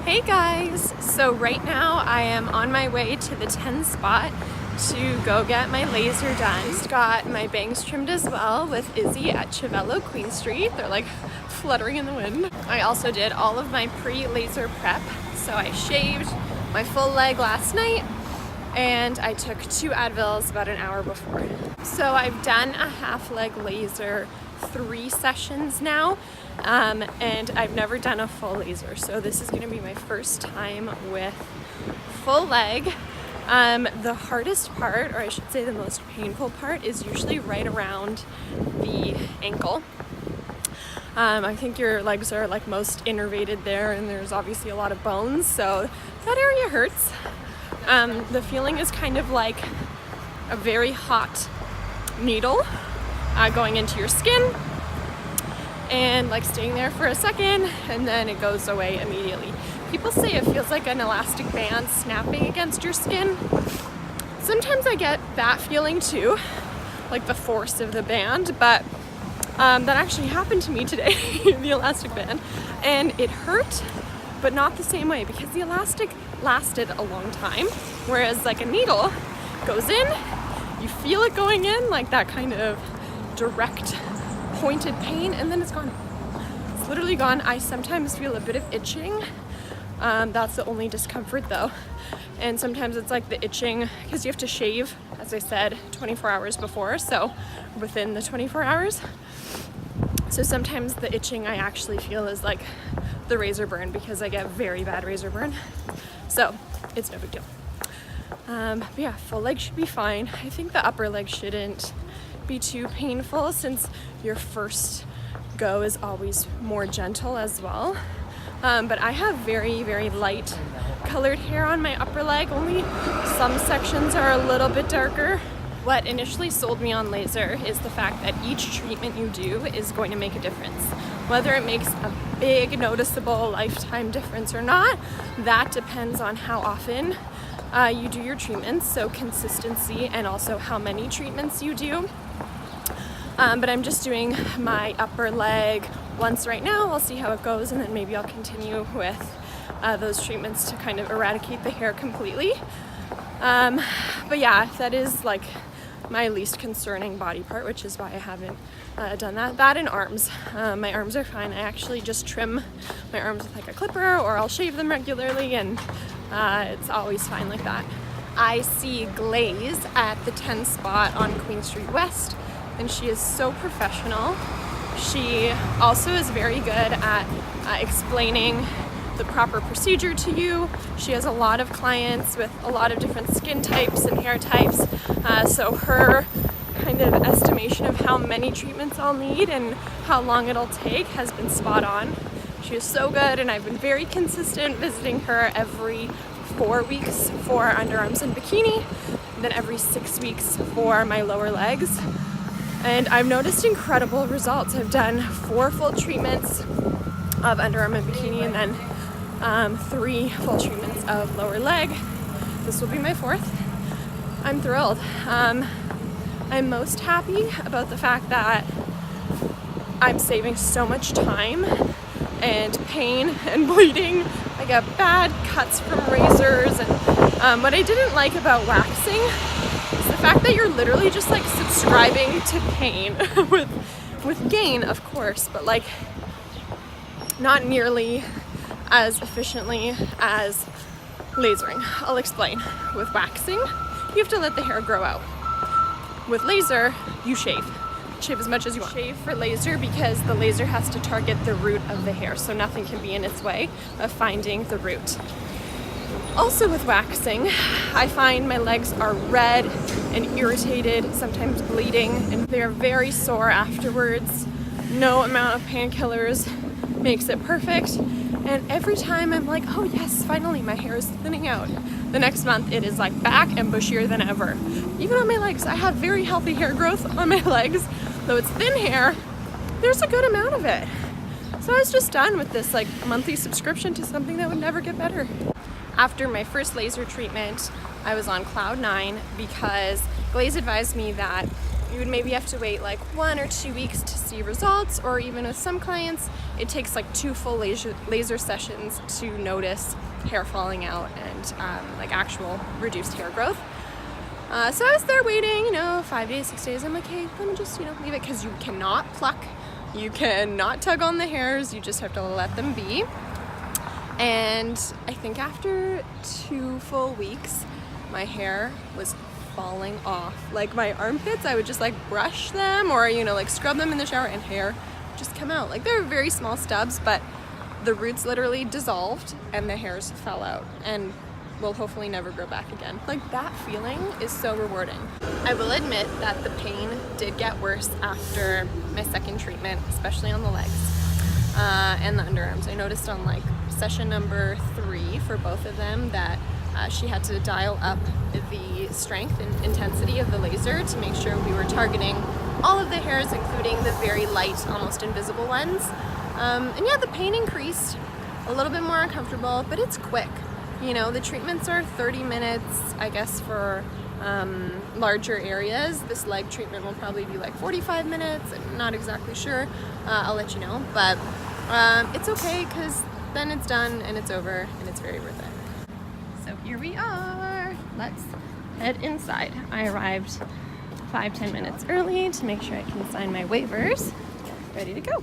Hey guys! So right now I am on my way to the 10 spot to go get my laser done. Just got my bangs trimmed as well with Izzy at Chivello Queen Street. They're like fluttering in the wind. I also did all of my pre-laser prep. So I shaved my full leg last night and I took 2 Advils about an hour before. So I've done a half leg laser 3 sessions now. And I've never done a full laser, so this is going to be my first time with full leg. The hardest part, or I should say the most painful part, is usually right around the ankle. I think your legs are like most innervated there, and there's obviously a lot of bones, so that area hurts. The feeling is kind of like a very hot needle going into your skin and like staying there for a second and then it goes away immediately. People say it feels like an elastic band snapping against your skin. Sometimes I get that feeling too, like the force of the band, but that actually happened to me today, the elastic band, and it hurt, but not the same way because the elastic lasted a long time, whereas like a needle goes in, you feel it going in, like that kind of direct pointed pain, and then it's gone. It's literally gone. I sometimes feel a bit of itching. That's the only discomfort though. And sometimes it's like the itching because you have to shave, as I said, 24 hours before, so within the 24 hours. So sometimes the itching I actually feel is like the razor burn because I get very bad razor burn. So it's no big deal. But yeah, full leg should be fine. I think the upper leg shouldn't be too painful since your first go is always more gentle as well. But I have very, very light colored hair on my upper leg. Only some sections are a little bit darker. What initially sold me on laser is the fact that each treatment you do is going to make a difference. Whether it makes a big noticeable lifetime difference or not, that depends on how often you do your treatments, so consistency and also how many treatments you do. But I'm just doing my upper leg once right now. I'll see how it goes, and then maybe I'll continue with those treatments to kind of eradicate the hair completely. But yeah, that is like my least concerning body part, which is why I haven't done that. That and arms. My arms are fine. I actually just trim my arms with like a clipper, or I'll shave them regularly, and it's always fine like that. I see Glaze at the 10 spot on Queen Street West, and she is so professional. She also is very good at explaining the proper procedure to you. She has a lot of clients with a lot of different skin types and hair types, so her kind of estimation of how many treatments I'll need and how long it'll take has been spot on. She is so good, and I've been very consistent visiting her every 4 weeks for underarms and bikini, then every 6 weeks for my lower legs. And I've noticed incredible results. I've done 4 full treatments of underarm and bikini, and then 3 full treatments of lower leg. This will be my 4th. I'm thrilled. I'm most happy about the fact that I'm saving so much time and pain and bleeding. I get bad cuts from razors, and what I didn't like about waxing is the fact that you're literally just like subscribing to pain with gain, of course, but like not nearly as efficiently as lasering. I'll explain. With waxing, you have to let the hair grow out. With laser, you shave. Shave as much as you want. Shave for laser because the laser has to target the root of the hair, so nothing can be in its way of finding the root. Also with waxing, I find my legs are red and irritated, sometimes bleeding, and they're very sore afterwards. No amount of painkillers makes it perfect. And every time I'm like, oh yes, finally my hair is thinning out. The next month it is like back and bushier than ever. Even on my legs, I have very healthy hair growth on my legs. Though it's thin hair, there's a good amount of it. So I was just done with this like monthly subscription to something that would never get better. After my first laser treatment, I was on cloud 9 because Glaze advised me that you would maybe have to wait like 1 or 2 weeks to see results, or even with some clients, it takes like 2 full laser sessions to notice hair falling out and like actual reduced hair growth. So I was there waiting, 5 days, 6 days. I'm like, hey, let me just, leave it, because you cannot pluck, you cannot tug on the hairs, you just have to let them be. And I think after 2 full weeks, my hair was falling off. Like my armpits, I would just like brush them or, like scrub them in the shower, and hair just come out. Like they're very small stubs, but the roots literally dissolved and the hairs fell out and will hopefully never grow back again. Like that feeling is so rewarding. I will admit that the pain did get worse after my second treatment, especially on the legs and the underarms. I noticed on like session number 3 for both of them that she had to dial up the strength and intensity of the laser to make sure we were targeting all of the hairs, including the very light, almost invisible ones. And yeah, the pain increased, a little bit more uncomfortable, but it's quick. The treatments are 30 minutes, I guess, for larger areas. This leg treatment will probably be like 45 minutes. I'm not exactly sure. I'll let you know. But it's okay, because then it's done and it's over and it's very worth it. So here we are. Let's head inside. I arrived 5-10 minutes early to make sure I can sign my waivers. Ready to go.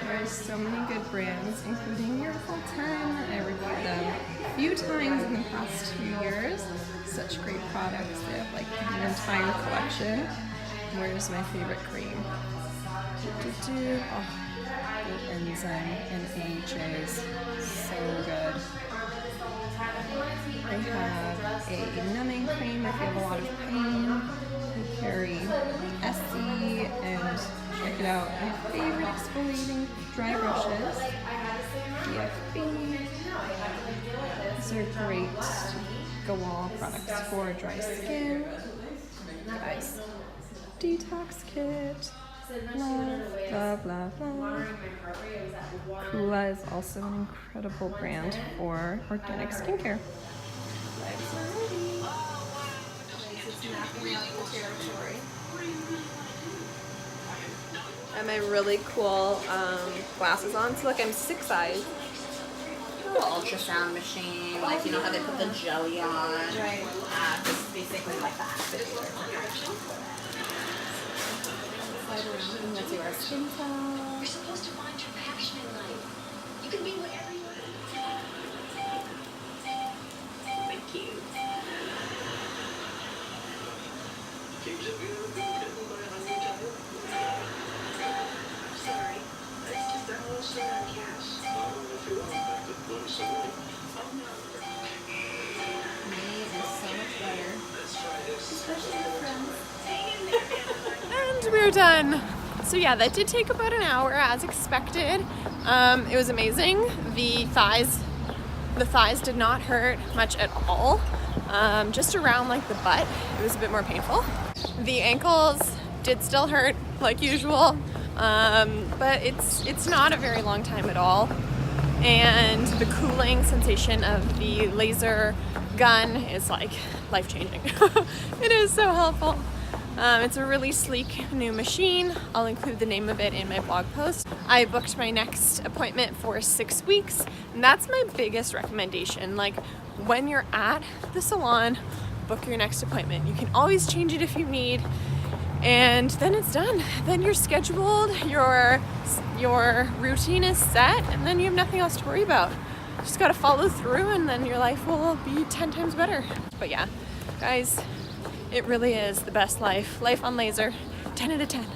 There's so many good brands, including Miracle 10. I reviewed them a few times in the past 2 years. Such great products. They have like an entire collection. Where's my favorite cream? Oh, the enzyme and AHAs, so good. I have a numbing cream if you have a lot of pain. I carry SC, and check it out, my favorite exfoliating dry brushes, DFB. These are great go-all products for dry skin. Guys, detox kit. Blah, blah, blah. Kula is also an incredible brand for organic skincare. I have my really cool glasses on. So look, I'm 6 eyes. Ultrasound machine, like how they put the jelly on. Right. This is basically like the activator. And let's do our skin tone. You're supposed to find your passion in life. You can be whatever you want. Thank you. Sorry. It's just a little short on cash. Me is so much better. Especially with friends. And we're done. So yeah, that did take about an hour as expected. It was amazing. The thighs did not hurt much at all. Just around like the butt, it was a bit more painful. The ankles did still hurt like usual, but it's not a very long time at all. And the cooling sensation of the laser gun is like life-changing. It is so helpful. It's a really sleek new machine. I'll include the name of it in my blog post. I booked my next appointment for 6 weeks, and that's my biggest recommendation. Like when you're at the salon, book your next appointment. You can always change it if you need, and then it's done. Then you're scheduled, your routine is set, and then you have nothing else to worry about. You just gotta follow through, and then your life will be 10 times better. But yeah, guys, it really is the best life. Life on laser, 10 out of 10.